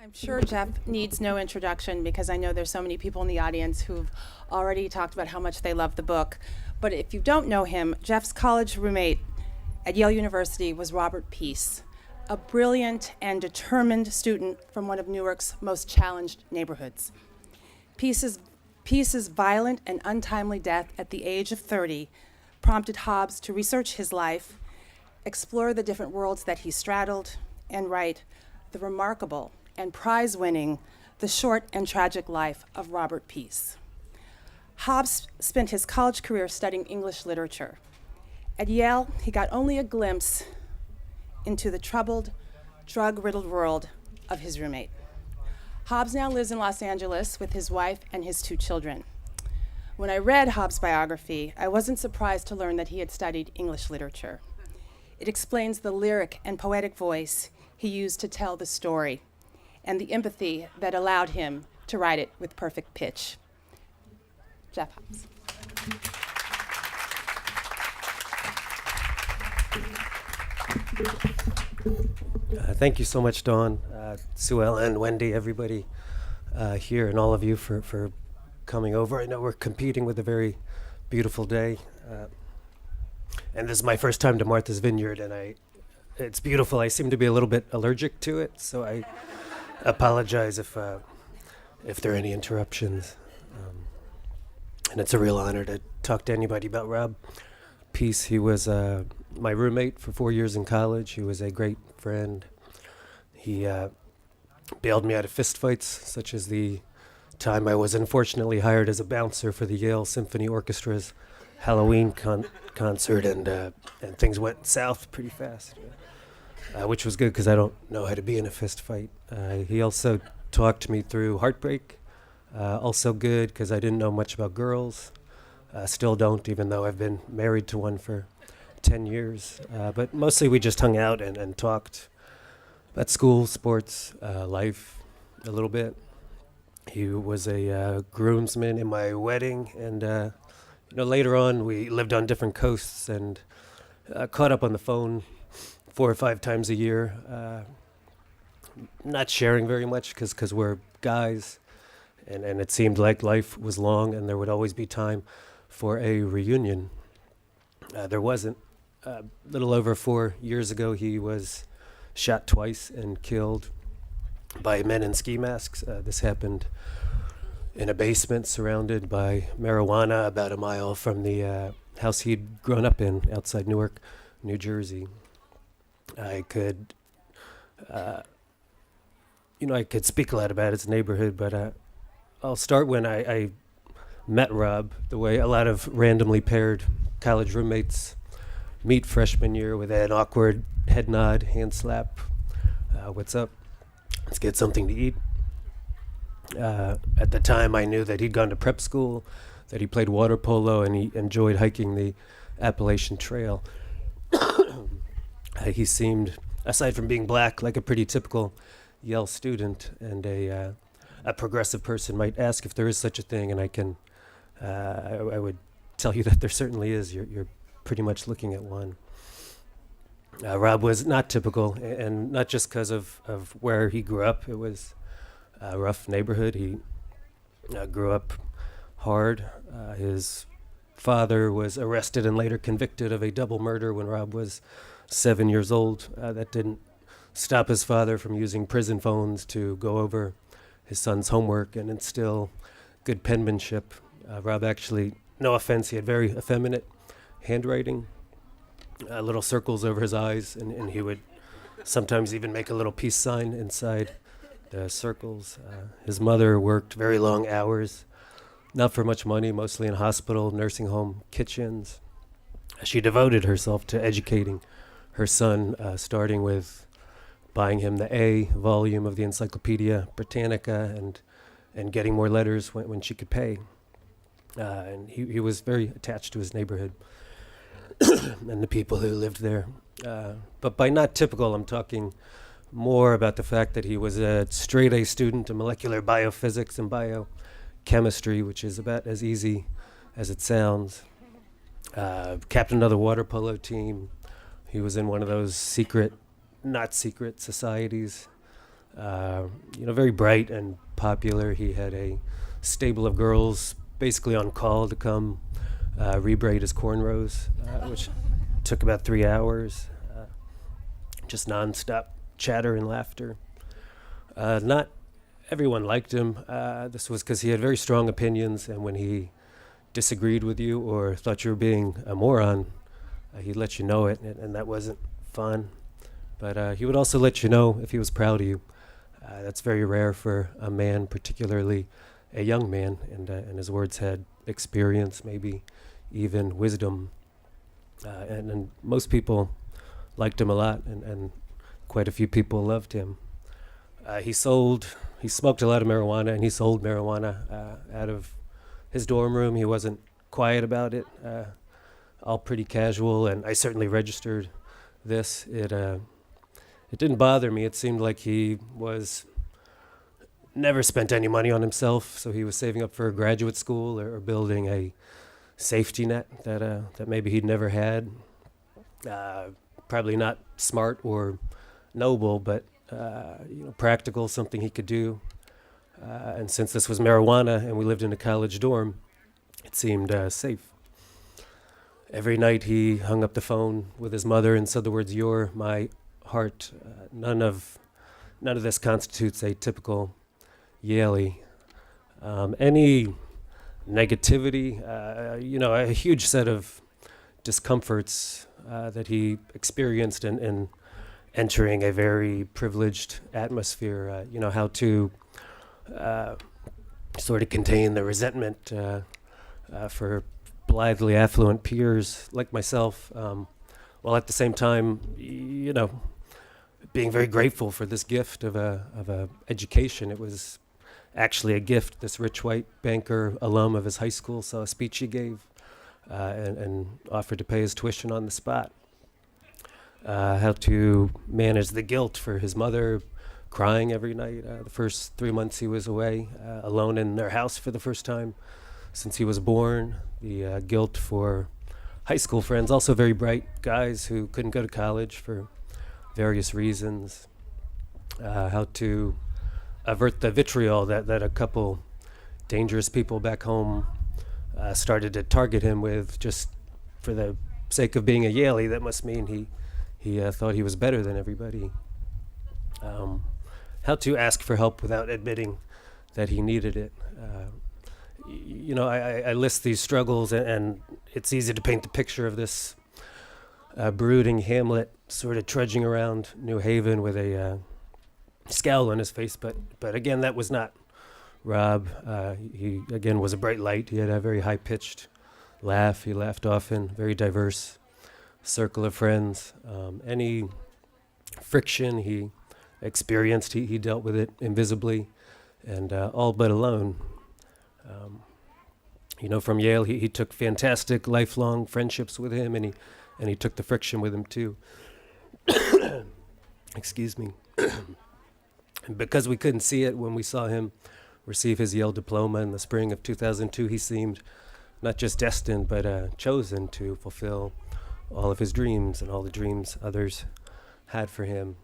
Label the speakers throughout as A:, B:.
A: I'm sure Jeff needs no introduction because I know there's so many people in the audience who've already talked about how much they love the book. But if you don't know him, Jeff's college roommate at Yale University was Robert Peace, a brilliant and determined student from one of Newark's most challenged neighborhoods. Peace's violent and untimely death at the age of 30 prompted Hobbs to research his life, explore the different worlds that he straddled, and write the remarkable and prize-winning The Short and Tragic Life of Robert Peace. Hobbs spent his college career studying English literature. At Yale, he got only a glimpse into the troubled, drug-riddled world of his roommate. Hobbs now lives in Los Angeles with his wife and his 2 children. When I read Hobbs' biography, I wasn't surprised to learn that he had studied English literature. It explains the lyric and poetic voice he used to tell the story, and the empathy that allowed him to write it with perfect pitch. Jeff Hobbs.
B: Thank you so much, Dawn, Sue Ellen, Wendy, everybody here, and all of you for coming over. I know we're competing with a very beautiful day, and this is my first time to Martha's Vineyard, and it's beautiful. I seem to be a little bit allergic to it, so I apologize if there are any interruptions. And it's a real honor to talk to anybody about Rob Peace. He was my roommate for 4 years in college. He was a great friend. He bailed me out of fistfights, such as the time I was unfortunately hired as a bouncer for the Yale Symphony Orchestra's Halloween concert, and things went south pretty fast, which was good because I don't know how to be in a fist fight. He also talked me through heartbreak, also good because I didn't know much about girls. Still don't, even though I've been married to one for 10 years. But mostly we just hung out and talked about school, sports, life a little bit. He was a groomsman in my wedding, and later on we lived on different coasts and caught up on the phone 4 or 5 times a year. Not sharing very much because we're guys, and it seemed like life was long and there would always be time for a reunion. There wasn't. A little over 4 years ago, he was shot twice and killed by men in ski masks. This happened in a basement surrounded by marijuana about a mile from the house he'd grown up in outside Newark, New Jersey. I could speak a lot about his neighborhood, but I'll start when I met Rob, the way a lot of randomly paired college roommates meet freshman year, with an awkward head nod, hand slap. What's up? Let's get something to eat. At the time, I knew that he'd gone to prep school, that he played water polo, and he enjoyed hiking the Appalachian Trail. He seemed, aside from being black, like a pretty typical Yale student, and a progressive person might ask if there is such a thing, and I would tell you that there certainly is. You're pretty much looking at one. Rob was not typical, and not just because of where he grew up. It was a rough neighborhood. He grew up hard. His father was arrested and later convicted of a double murder when Rob was 7 years old. That didn't stop his father from using prison phones to go over his son's homework and instill good penmanship. Rob actually, no offense, he had very effeminate handwriting, little circles over his eyes, and he would sometimes even make a little peace sign inside the circles. His mother worked very long hours, not for much money, mostly in hospital, nursing home kitchens. She devoted herself to educating her son, starting with buying him the A volume of the Encyclopedia Britannica and getting more letters when she could pay. And he was very attached to his neighborhood and the people who lived there. But by not typical, I'm talking more about the fact that he was a straight A student in molecular biophysics and biochemistry, which is about as easy as it sounds. Captain of the water polo team. He was in one of those secret, not secret societies Very bright and popular. He had a stable of girls basically on call to come rebraid his cornrows, which took about 3 hours. Just nonstop chatter and laughter. Not everyone liked him. This was because he had very strong opinions, and when he disagreed with you or thought you were being a moron, he'd let you know it, and that wasn't fun. But he would also let you know if he was proud of you. That's very rare for a man, particularly a young man, and his words had experience, maybe even wisdom. And most people liked him a lot, and quite a few people loved him. He smoked a lot of marijuana, and he sold marijuana out of his dorm room. He wasn't quiet about it, all pretty casual, and I certainly registered this. It didn't bother me. It seemed like he was never spent any money on himself, so he was saving up for graduate school or building a safety net that maybe he'd never had. Probably not smart or noble, but practical, something he could do. And since this was marijuana and we lived in a college dorm, it seemed safe. Every night he hung up the phone with his mother and said the words, "You're my heart." None of this constitutes a typical Yaley. Any negativity, a huge set of discomforts that he experienced in entering a very privileged atmosphere. How to sort of contain the resentment for blithely affluent peers like myself, while at the same time, being very grateful for this gift of a education. It was actually a gift. This rich white banker alum of his high school saw a speech he gave and offered to pay his tuition on the spot. How to manage the guilt for his mother crying every night. The first 3 months he was away, alone in their house for the first time since he was born. The guilt for high school friends, also very bright guys who couldn't go to college for various reasons. How to avert the vitriol that a couple dangerous people back home started to target him with, just for the sake of being a Yaley. That must mean he thought he was better than everybody. How to ask for help without admitting that he needed it. I list these struggles, and it's easy to paint the picture of this brooding Hamlet sort of trudging around New Haven with a scowl on his face. But again, that was not Rob. He, again, was a bright light. He had a very high-pitched laugh. He laughed often, very diverse circle of friends. Any friction he experienced, he dealt with it invisibly and all but alone. From Yale, he took fantastic lifelong friendships with him, and he took the friction with him too. Excuse me. And because we couldn't see it when we saw him receive his Yale diploma in the spring of 2002, he seemed not just destined, but chosen to fulfill all of his dreams and all the dreams others had for him.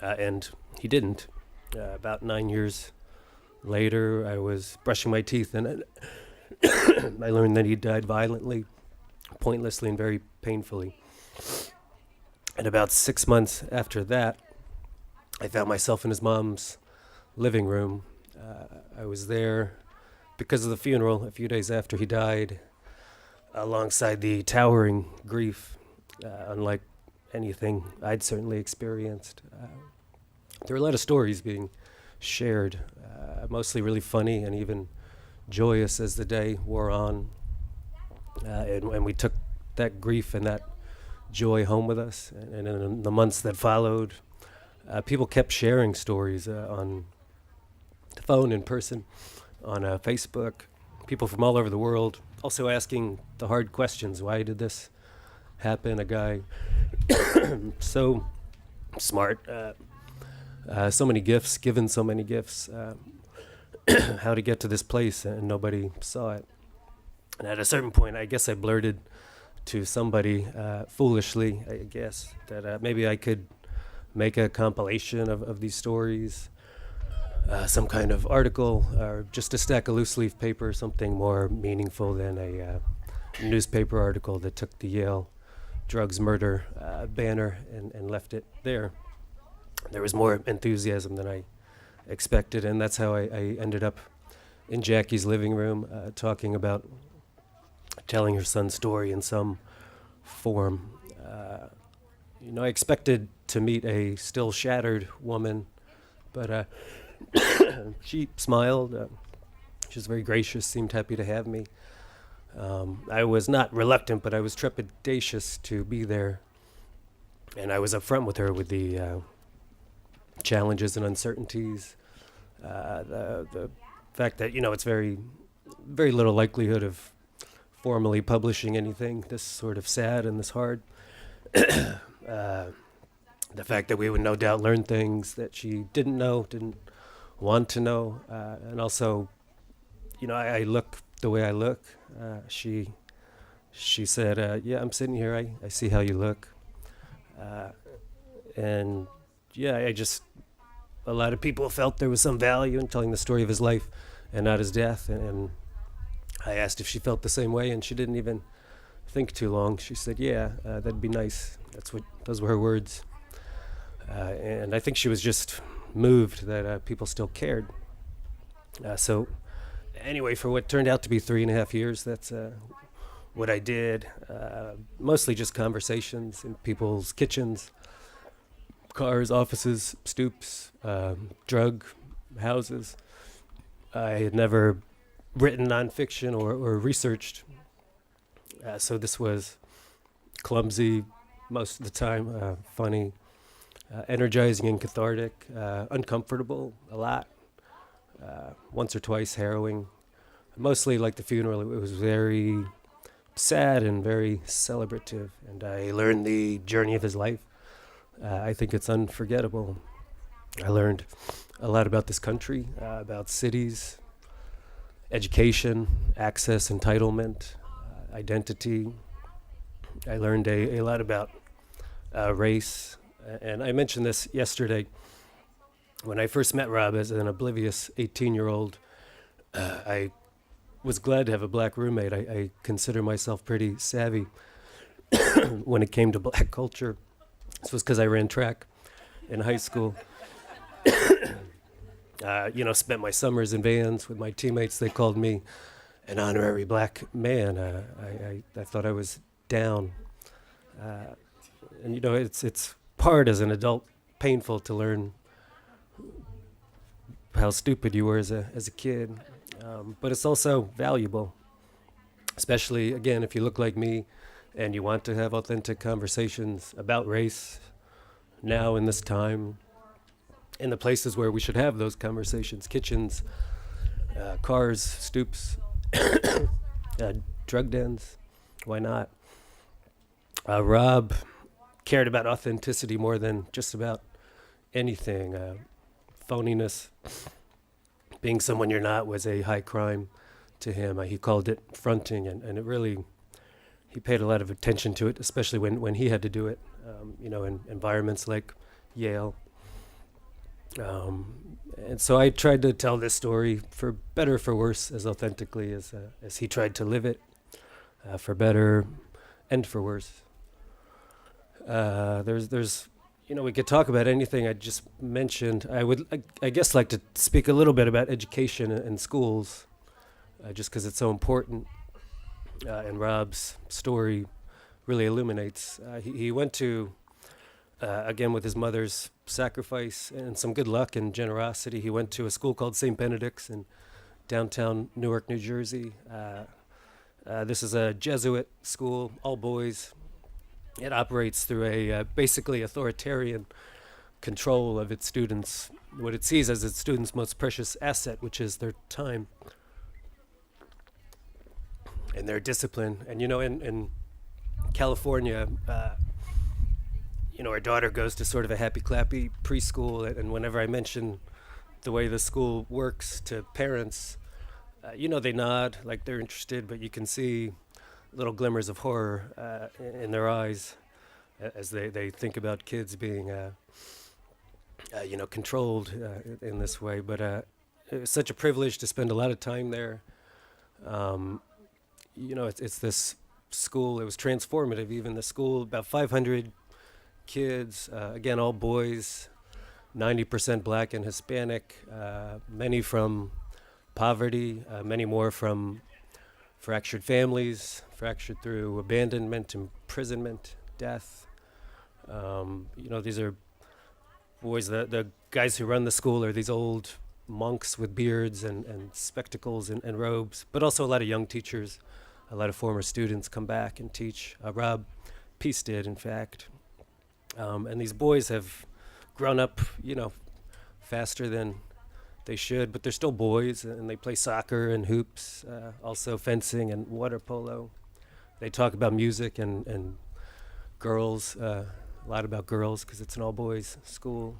B: And he didn't. About 9 years later, I was brushing my teeth, and I learned that he died violently, pointlessly, and very painfully. And about 6 months after that, I found myself in his mom's living room. I was there because of the funeral a few days after he died, alongside the towering grief, unlike anything I'd certainly experienced. There were a lot of stories being shared, mostly really funny and even joyous as the day wore on. And we took that grief and that joy home with us. And in the months that followed, people kept sharing stories on the phone, in person, on Facebook. People from all over the world also asking the hard questions. Why did this happen? A guy so smart, so many gifts, given so many gifts, how to get to this place, and nobody saw it. And at a certain point, I guess I blurted to somebody, foolishly, I guess, that maybe I could make a compilation of these stories, some kind of article, or just a stack of loose leaf paper, something more meaningful than a newspaper article that took the Yale drugs murder banner and left it there. There was more enthusiasm than I expected, and that's how I ended up in Jackie's living room talking about telling her son's story in some form. I expected to meet a still shattered woman, but she smiled. She was very gracious, seemed happy to have me. I was not reluctant, but I was trepidatious to be there. And I was upfront with her with the challenges and uncertainties. The fact that, it's very, very little likelihood of formally publishing anything this sort of sad and this hard. The fact that we would no doubt learn things that she didn't know, didn't want to know. And also, I look the way I look. She said, yeah, I'm sitting here. I see how you look. And yeah, a lot of people felt there was some value in telling the story of his life and not his death. And I asked if she felt the same way, and she didn't even think too long. She said, yeah, that'd be nice. Those were her words. And I think she was just moved that people still cared. So anyway, for what turned out to be 3.5 years, that's what I did. Mostly just conversations in people's kitchens, cars, offices, stoops, drug houses. I had never written nonfiction or researched, so this was clumsy most of the time, funny, energizing and cathartic, uncomfortable a lot, once or twice harrowing. Mostly like the funeral, it was very sad and very celebrative, and I learned the journey of his life. I think it's unforgettable. I learned a lot about this country, about cities, education, access, entitlement, identity. I learned a lot about race, and I mentioned this yesterday. When I first met Rob as an oblivious 18-year-old, I was glad to have a black roommate. I consider myself pretty savvy when it came to black culture. This was because I ran track in high school. Spent my summers in vans with my teammates. They called me an honorary black man. I thought I was down. It's hard as an adult, painful to learn how stupid you were as a kid. But it's also valuable, especially, again, if you look like me and you want to have authentic conversations about race now in this time, in the places where we should have those conversations, kitchens, cars, stoops, drug dens, why not? Rob cared about authenticity more than just about anything. Phoniness, being someone you're not, was a high crime to him. He called it fronting, and it really, he paid a lot of attention to it, especially when he had to do it, in environments like Yale. And so I tried to tell this story, for better or for worse, as authentically as he tried to live it, for better and for worse. We could talk about anything I just mentioned. I guess, like to speak a little bit about education and schools, just because it's so important. And Rob's story really illuminates. He went to, again, with his mother's sacrifice and some good luck and generosity, he went to a school called St. Benedict's in downtown Newark, New Jersey. This is a Jesuit school, all boys. It operates through a basically authoritarian control of its students, what it sees as its students' most precious asset, which is their time and their discipline. And, in California, our daughter goes to sort of a happy-clappy preschool, and whenever I mention the way the school works to parents, they nod like they're interested, but you can see little glimmers of horror in their eyes as they think about kids being controlled in this way. But it was such a privilege to spend a lot of time there. Um, it's this school. It was transformative. Even the school, about 500 kids, again, all boys, 90% black and Hispanic, many from poverty, many more from fractured families, fractured through abandonment, imprisonment, death. These are boys, the guys who run the school are these old monks with beards and spectacles and robes, but also a lot of young teachers, a lot of former students come back and teach. Rob Peace did, in fact. And these boys have grown up, faster than they should, but they're still boys, and they play soccer and hoops, also fencing and water polo. They talk about music and girls, a lot about girls, because it's an all-boys school.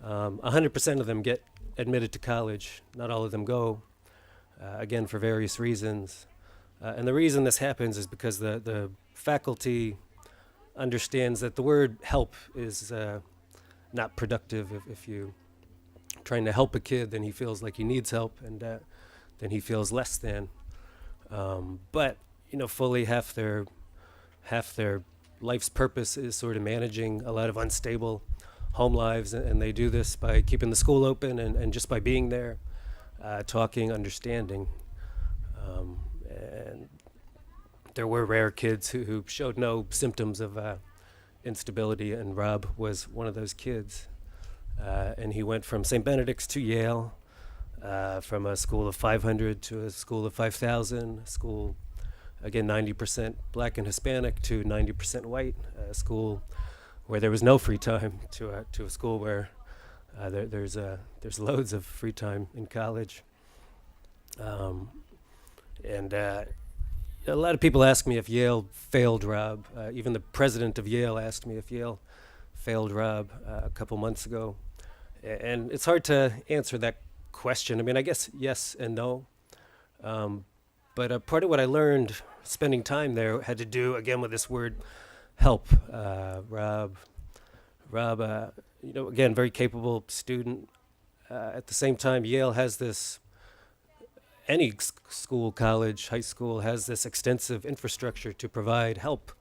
B: 100% of them get admitted to college. Not all of them go, again, for various reasons. And the reason this happens is because the faculty understands that the word help is not productive. If you trying to help a kid, then he feels like he needs help, and then he feels less than. But fully half their life's purpose is sort of managing a lot of unstable home lives, and they do this by keeping the school open and just by being there, talking, understanding. And there were rare kids who showed no symptoms of instability, and Rob was one of those kids. And he went from St. Benedict's to Yale, from a school of 500 to a school of 5,000, a school, again, 90% black and Hispanic to 90% white, a school where there was no free time, to a school where there's loads of free time in college. And a lot of people ask me if Yale failed Rob. Even the president of Yale asked me if Yale failed Rob a couple months ago. And it's hard to answer that question. I mean, I guess yes and no. But part of what I learned spending time there had to do, again, with this word help. Rob, again, very capable student. At the same time, Yale has this, any school, college, high school, has this extensive infrastructure to provide help.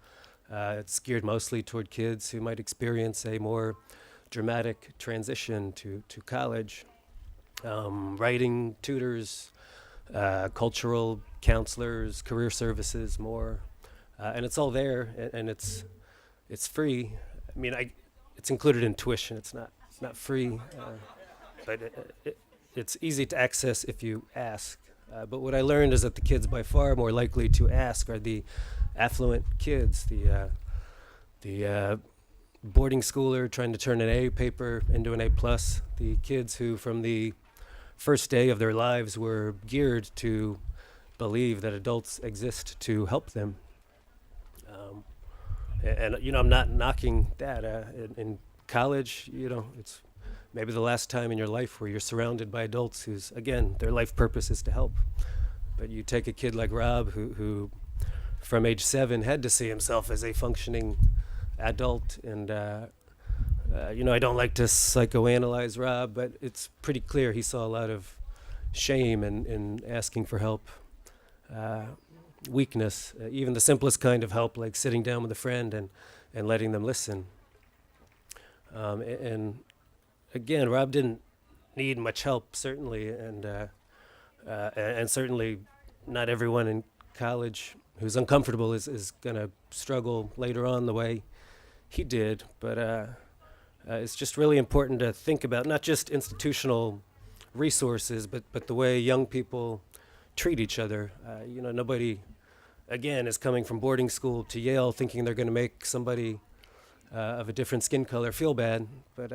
B: It's geared mostly toward kids who might experience a more dramatic transition to college. Writing tutors, cultural counselors, career services, more. And it's all there, and it's free. I mean, it's included in tuition. It's not free, but it's easy to access if you ask. But what I learned is that the kids by far more likely to ask are the affluent kids, the boarding schooler trying to turn an A paper into an A+, the kids who from the first day of their lives were geared to believe that adults exist to help them. And I'm not knocking that. In college, it's maybe the last time in your life where you're surrounded by adults whose, again, their life purpose is to help. But you take a kid like Rob, who from age 7 had to see himself as a functioning adult, and I don't like to psychoanalyze Rob, but it's pretty clear he saw a lot of shame in asking for help, weakness, even the simplest kind of help, like sitting down with a friend and letting them listen. And again, Rob didn't need much help, certainly, and certainly not everyone in college who's uncomfortable is going to struggle later on the way he did. But it's just really important to think about not just institutional resources, but the way young people treat each other. Nobody, again, is coming from boarding school to Yale thinking they're going to make somebody of a different skin color feel bad. But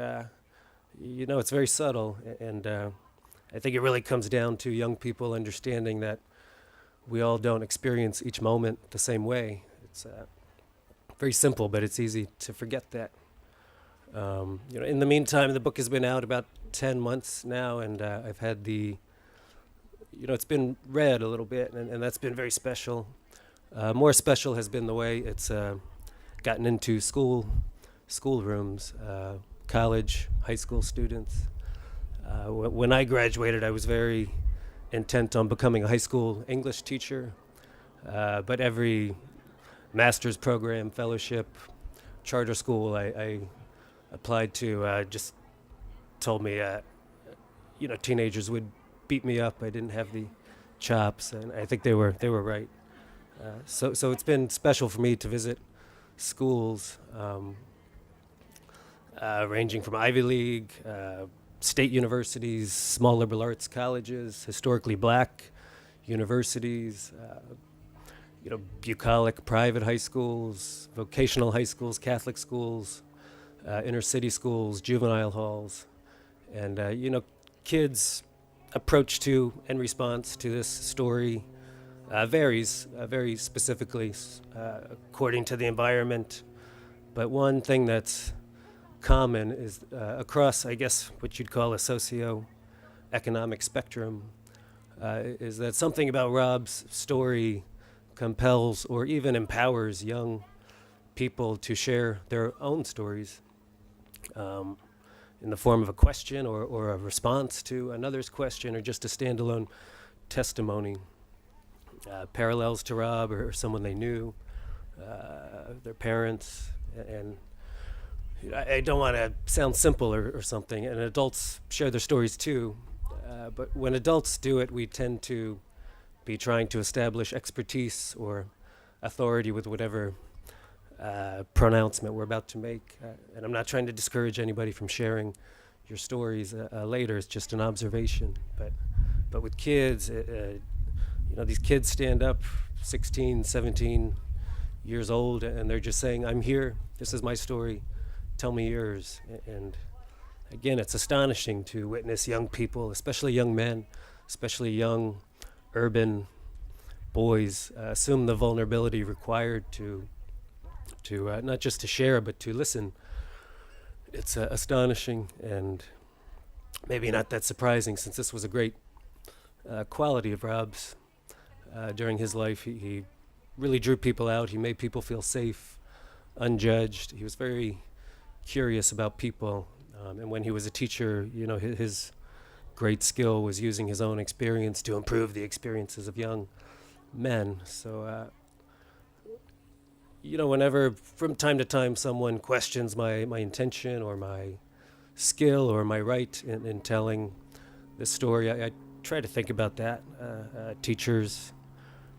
B: it's very subtle, and I think it really comes down to young people understanding that we all don't experience each moment the same way. It's very simple, but it's easy to forget that. In the meantime, the book has been out about 10 months now, and I've had it's been read a little bit, and that's been very special. More special has been the way it's gotten into schoolrooms, college, high school students. When I graduated, I was very intent on becoming a high school English teacher, but every master's program, fellowship, charter school I applied to just told me, teenagers would beat me up. I didn't have the chops, and I think they were right. So it's been special for me to visit schools ranging from Ivy League, state universities, small liberal arts colleges, historically black universities, bucolic private high schools, vocational high schools, Catholic schools, inner city schools, juvenile halls, and kids' approach to and response to this story varies very specifically according to the environment. But one thing that's common is across, I guess, what you'd call a socio-economic spectrum, is that something about Rob's story compels or even empowers young people to share their own stories in the form of a question or a response to another's question or just a standalone testimony. Parallels to Rob or someone they knew, their parents, and I don't want to sound simple or something, and adults share their stories too, but when adults do it, we tend to be trying to establish expertise or authority with whatever pronouncement we're about to make. And I'm not trying to discourage anybody from sharing your stories later. It's just an observation. But with kids, these kids stand up 16, 17 years old, and they're just saying, I'm here. This is my story. Tell me yours. And again, it's astonishing to witness young people, especially young men, especially young urban boys, assume the vulnerability required to not just to share, but to listen. It's astonishing and maybe not that surprising, since this was a great quality of Rob's during his life. He really drew people out. He made people feel safe, unjudged. He was very curious about people. And when he was a teacher, his great skill was using his own experience to improve the experiences of young men. So, whenever from time to time someone questions my intention or my skill or my right in telling this story, I try to think about that. Teachers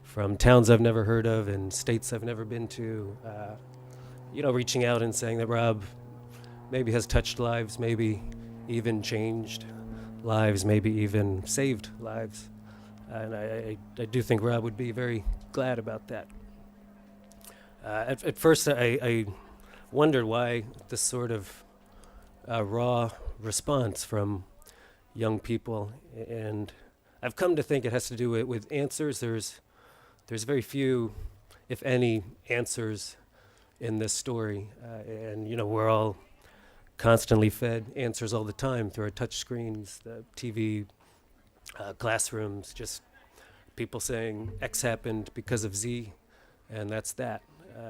B: from towns I've never heard of and states I've never been to, reaching out and saying that Rob maybe has touched lives, maybe even changed lives, maybe even saved lives. And I do think Rob would be very glad about that. At first, I wondered why this sort of raw response from young people, and I've come to think it has to do with answers. There's very few, if any, answers in this story, and we're all constantly fed answers all the time through our touch screens, the TV, classrooms, just people saying X happened because of Z, and that's that.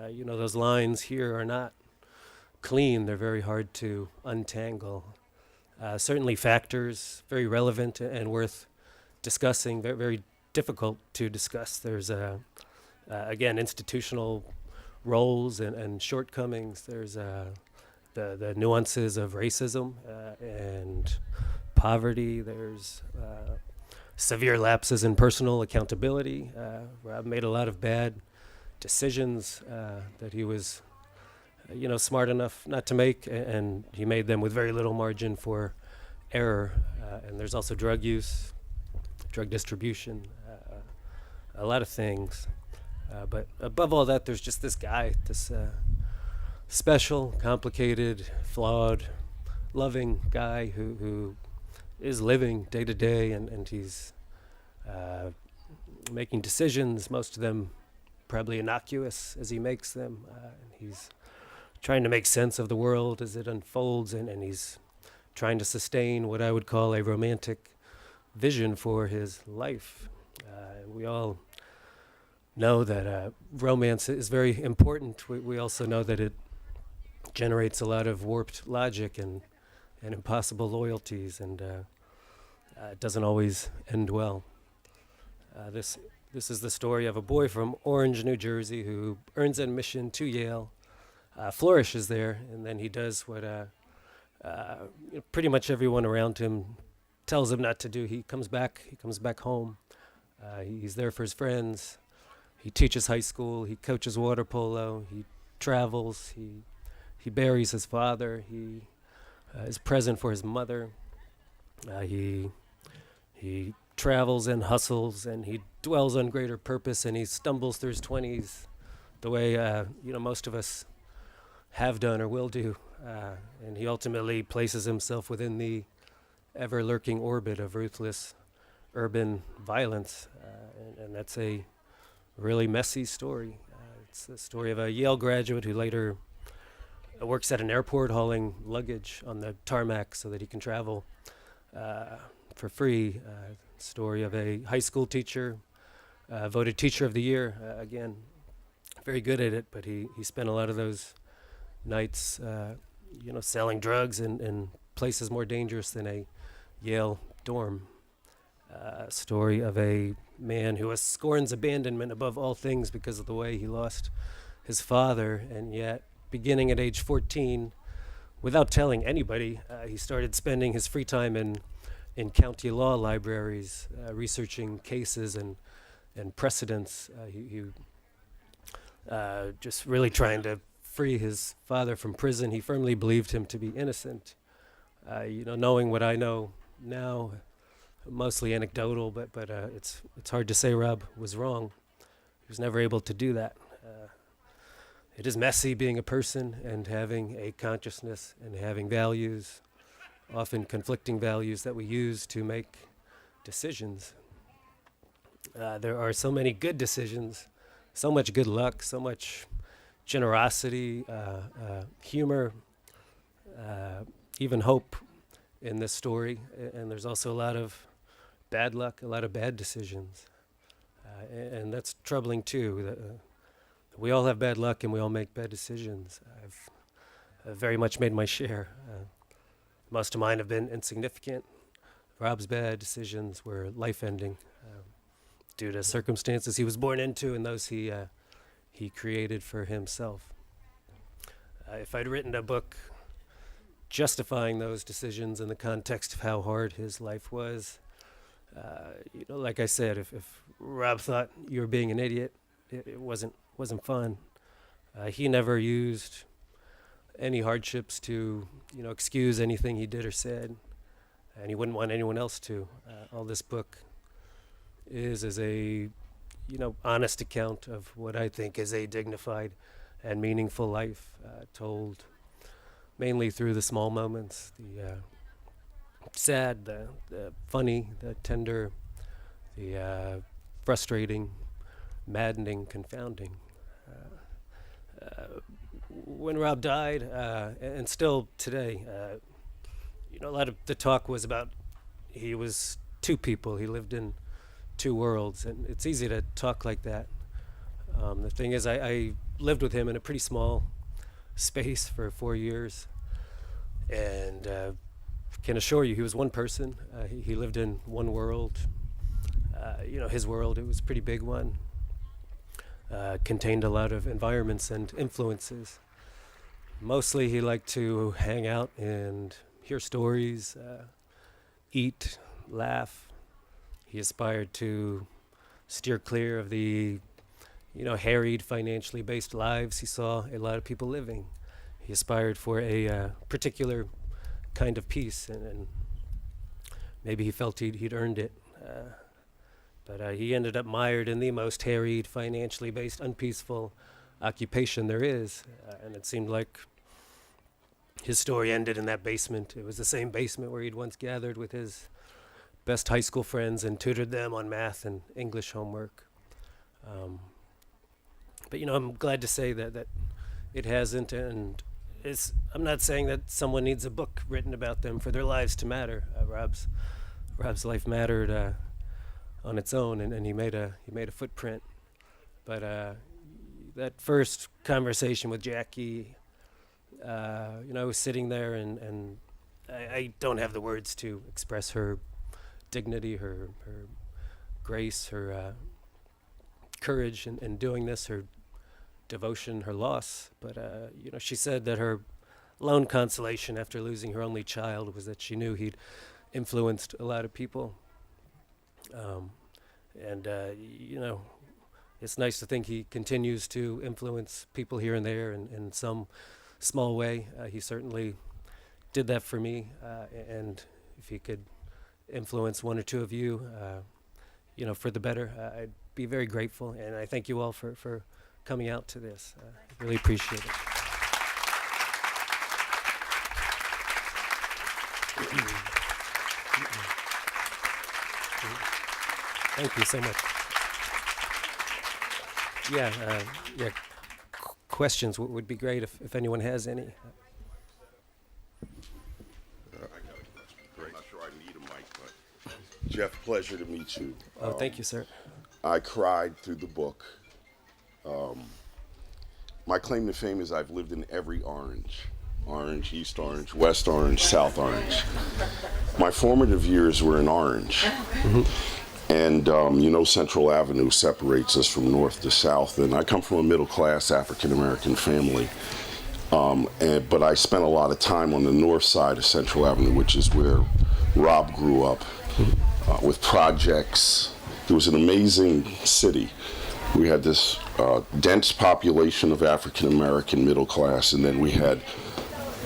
B: Those lines here are not clean. They're very hard to untangle. Certainly factors, very relevant and worth discussing, very, very difficult to discuss. There's, again, institutional roles and shortcomings. There's the nuances of racism and poverty. There's severe lapses in personal accountability. Rob made a lot of bad decisions that he was, smart enough not to make, and he made them with very little margin for error. And there's also drug use, drug distribution, a lot of things. But above all that, there's just this guy, this special, complicated, flawed, loving guy who is living day to day, and he's making decisions, most of them probably innocuous as he makes them. He's trying to make sense of the world as it unfolds, and he's trying to sustain what I would call a romantic vision for his life. We all know that romance is very important. We also know that it generates a lot of warped logic and and impossible loyalties, and it doesn't always end well. This is the story of a boy from Orange, New Jersey, who earns admission to Yale, flourishes there, and then he does what pretty much everyone around him tells him not to do. He comes back home. He's there for his friends. He teaches high school. He coaches water polo. He travels. He buries his father. He is present for his mother. He travels and hustles, and he dwells on greater purpose, and he stumbles through his 20s the way most of us have done or will do. And he ultimately places himself within the ever-lurking orbit of ruthless urban violence, and that's a really messy story. It's the story of a Yale graduate who later works at an airport hauling luggage on the tarmac so that he can travel for free. Story of a high school teacher, voted teacher of the year. Again, very good at it, but he spent a lot of those nights, selling drugs in places more dangerous than a Yale dorm. Story of a man who scorns abandonment above all things because of the way he lost his father, and yet, beginning at age 14, without telling anybody, he started spending his free time in county law libraries, researching cases and precedents. He just really trying to free his father from prison. He firmly believed him to be innocent. Knowing what I know now, mostly anecdotal, but it's hard to say Rob was wrong. He was never able to do that. It is messy being a person and having a consciousness and having values, often conflicting values that we use to make decisions. There are so many good decisions, so much good luck, so much generosity, humor, even hope in this story. And there's also a lot of bad luck, a lot of bad decisions. And that's troubling too. We all have bad luck and we all make bad decisions. I've very much made my share. Most of mine have been insignificant. Rob's bad decisions were life-ending due to circumstances he was born into and those he created for himself. If I'd written a book justifying those decisions in the context of how hard his life was, like I said, if Rob thought you were being an idiot, it wasn't fun. He never used any hardships to, excuse anything he did or said, and he wouldn't want anyone else to. All this book is a, honest account of what I think is a dignified and meaningful life, told mainly through the small moments, the sad, the funny, the tender, the frustrating, maddening, confounding. When Rob died, and still today, a lot of the talk was about he was two people. He lived in two worlds, and it's easy to talk like that. The thing is, I lived with him in a pretty small space for 4 years, and can assure you he was one person. He lived in one world. His world, it was a pretty big one. Contained a lot of environments and influences. Mostly he liked to hang out and hear stories, eat, laugh. He aspired to steer clear of the, harried, financially based lives he saw a lot of people living. He aspired for a particular kind of peace, and maybe he felt he'd earned it. But he ended up mired in the most harried, financially based, unpeaceful occupation there is. And it seemed like his story ended in that basement. It was the same basement where he'd once gathered with his best high school friends and tutored them on math and English homework. But I'm glad to say that it hasn't, and I'm not saying that someone needs a book written about them for their lives to matter. Rob's life mattered on its own, and he made a footprint. But that first conversation with Jackie, I was sitting there, and I don't have the words to express her dignity, her grace, her courage in doing this, her devotion, her loss. But she said that her lone consolation after losing her only child was that she knew he'd influenced a lot of people. And it's nice to think he continues to influence people here and there in some small way. He certainly did that for me. And if he could influence one or two of you, for the better, I'd be very grateful. And I thank you all for coming out to this. Really appreciate it. Thank you so much. Questions would be great if anyone has any.
C: I got a question. I'm not sure I need a mic, but Jeff, pleasure to meet you.
B: Oh, thank you, sir.
C: I cried through the book. My claim to fame is I've lived in every orange. Orange, East Orange, West Orange, South Orange. My formative years were in Orange. And Central Avenue separates us from north to south. And I come from a middle-class African-American family. But I spent a lot of time on the north side of Central Avenue, which is where Rob grew up, with projects. It was an amazing city. We had this dense population of African-American middle class, and then we had,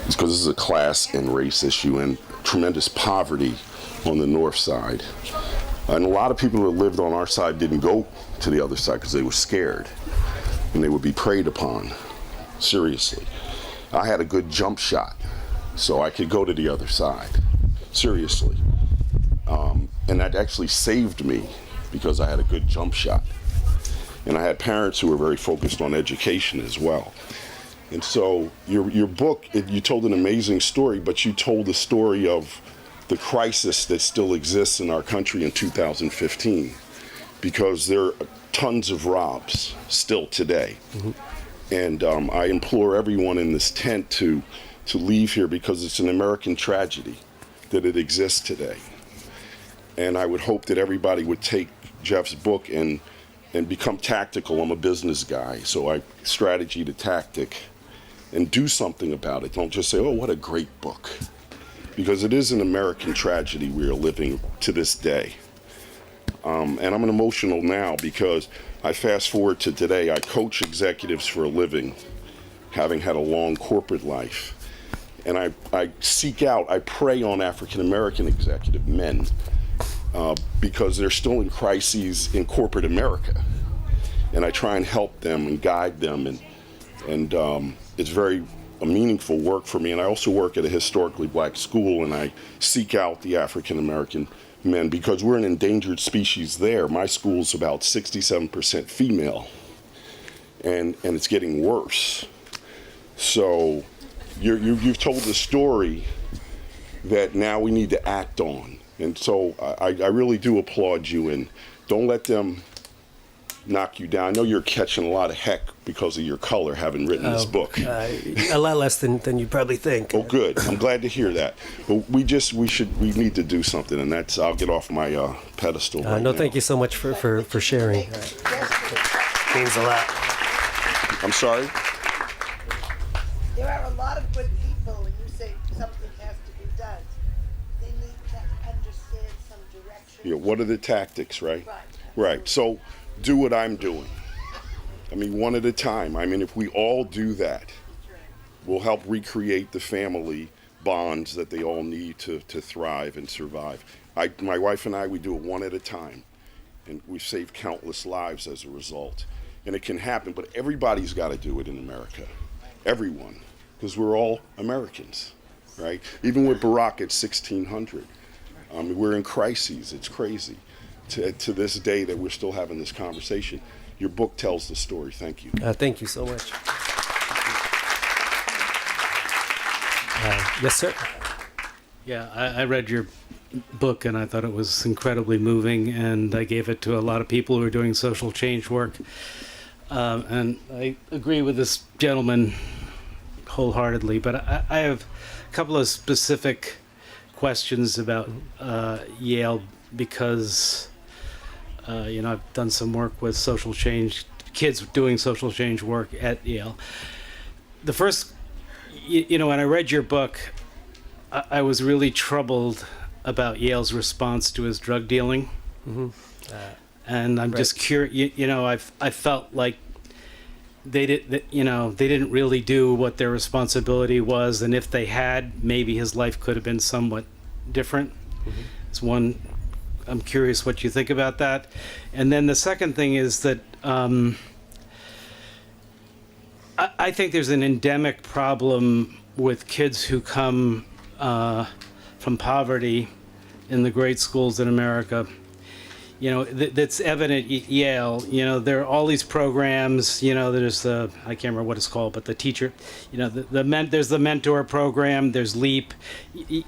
C: because this is a class and race issue, and tremendous poverty on the north side. And a lot of people that lived on our side didn't go to the other side because they were scared, and they would be preyed upon, seriously. I had a good jump shot, so I could go to the other side, seriously. And that actually saved me because I had a good jump shot. And I had parents who were very focused on education as well. And so your book, you told an amazing story, but you told the story of the crisis that still exists in our country in 2015, because there are tons of Robs still today. And I implore everyone in this tent to leave here, because it's an American tragedy that it exists today. And I would hope that everybody would take Jeff's book and become tactical. I'm a business guy, so I strategy to tactic, and do something about it. Don't just say, oh, what a great book. Because it is an American tragedy we are living to this day. And I'm emotional now because I fast forward to today. I coach executives for a living, having had a long corporate life. And I seek out, I prey on African American executive men because they're still in crises in corporate America. And I try and help them and guide them, and it's very a meaningful work for me. And I also work at a historically black school, and I seek out the African American men because we're an endangered species there. My school's about 67% female, and it's getting worse. So you've told the story that now we need to act on. And so I really do applaud you, and don't let them knock you down. I know you're catching a lot of heck because of your color, having written this book.
B: A lot less than you probably think.
C: Oh, good. I'm glad to hear that. But we need to do something, and that's, I'll get off my pedestal right
B: No,
C: now.
B: thank you so much for sharing. Means a lot.
C: I'm sorry?
D: There are a lot of good people, and you say something has to be done. They need to understand some direction.
C: Yeah, what are the tactics, right?
D: Right.
C: Right. So do what I'm doing. I mean, one at a time. I mean, if we all do that, we'll help recreate the family bonds that they all need to thrive and survive. My wife and I, we do it one at a time, and we've saved countless lives as a result. And it can happen, but everybody's got to do it in America. Everyone, because we're all Americans, right? Even with Barack at 1600, we're in crises. It's crazy. To this day that we're still having this conversation. Your book tells the story. Thank you.
B: Thank you so much. Yes, sir.
E: Yeah, I read your book and I thought it was incredibly moving, and I gave it to a lot of people who are doing social change work. And I agree with this gentleman wholeheartedly, but I have a couple of specific questions about Yale because I've done some work with social change kids doing social change work at Yale. The first, when I read your book, I was really troubled about Yale's response to his drug dealing.
B: Mm-hmm.
E: And I'm just curious, I felt like they didn't really do what their responsibility was, and if they had, maybe his life could have been somewhat different.
B: Mm-hmm.
E: It's one. I'm curious what you think about that. And then the second thing is that I think there's an endemic problem with kids who come from poverty in the great schools in America. That's evident at Yale. There are all these programs. There's I can't remember what it's called, but the teacher. There's the mentor program. There's LEAP.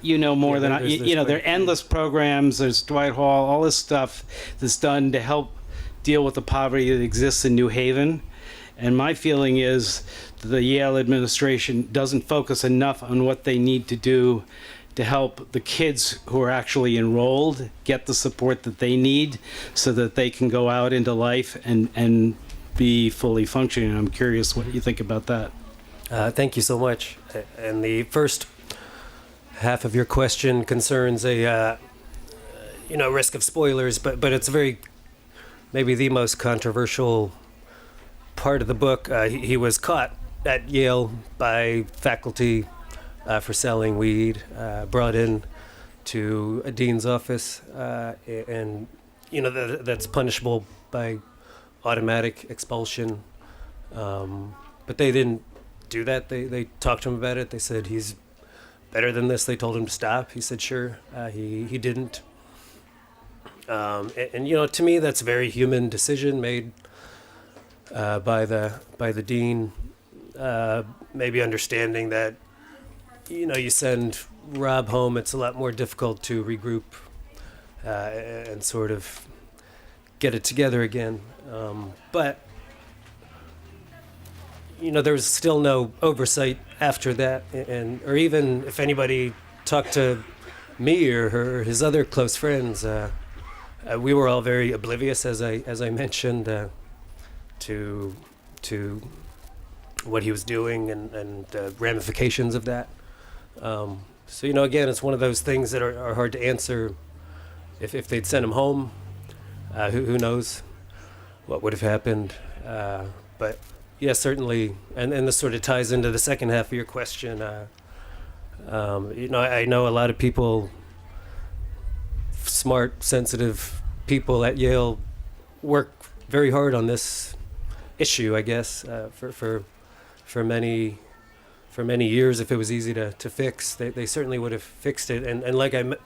E: More than I. There are endless programs. There's Dwight Hall. All this stuff that's done to help deal with the poverty that exists in New Haven. And my feeling is the Yale administration doesn't focus enough on what they need to do to help the kids who are actually enrolled get the support that they need so that they can go out into life and be fully functioning. I'm curious what you think about that.
B: Thank you so much. And the first half of your question concerns a risk of spoilers, but it's maybe the most controversial part of the book. He was caught at Yale by faculty for selling weed, brought in to a dean's office, and that's punishable by automatic expulsion. But they didn't do that. They talked to him about it. They said he's better than this. They told him to stop. He said sure. He didn't. And to me that's a very human decision made by the dean. Maybe understanding that you send Rob home, it's a lot more difficult to regroup and sort of get it together again. But there was still no oversight after that, or even if anybody talked to me or his other close friends, we were all very oblivious, as I mentioned, to what he was doing and the ramifications of that. So again, it's one of those things that are hard to answer. If they'd sent him home, who knows what would have happened. But yeah, certainly, and this sort of ties into the second half of your question. I know a lot of people, smart, sensitive people at Yale, work very hard on this issue, I guess, for many years. If it was easy to fix, they certainly would have fixed it. And like I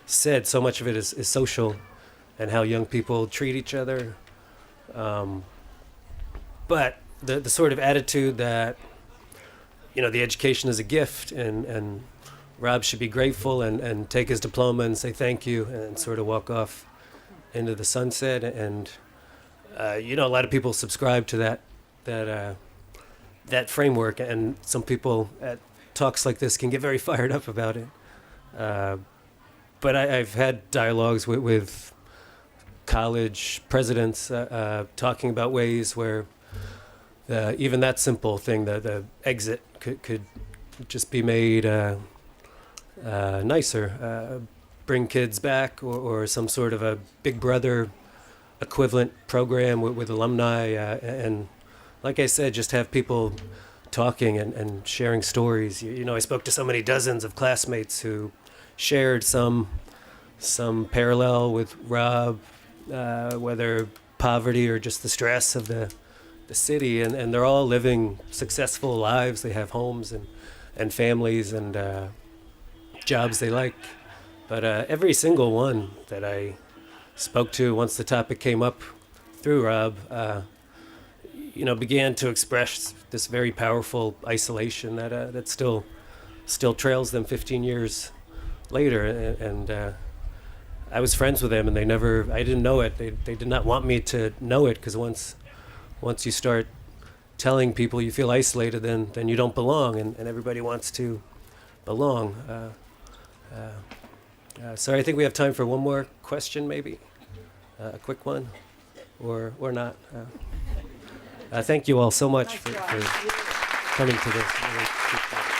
B: said, so much of it is social and how young people treat each other. But the sort of attitude that, the education is a gift and Rob should be grateful and take his diploma and say thank you and sort of walk off into the sunset. And, a lot of people subscribe to that framework, and some people at talks like this can get very fired up about it. But I've had dialogues with college presidents talking about ways where even that simple thing, the exit, could just be made nicer. Bring kids back, or some sort of a Big Brother equivalent program with alumni, and like I said, just have people talking and sharing stories. I spoke to so many dozens of classmates who shared some parallel with Rob, whether poverty or just the stress of the city, and they're all living successful lives. They have homes and families and jobs they like. But every single one that I spoke to, once the topic came up through Rob, began to express this very powerful isolation that still trails them 15 years later. And I was friends with them, and I didn't know it. They did not want me to know it, because once you start telling people you feel isolated, then you don't belong, and everybody wants to belong. Sorry, I think we have time for one more question, maybe a quick one, or not. Thank you all so much for coming to this. Really appreciate it.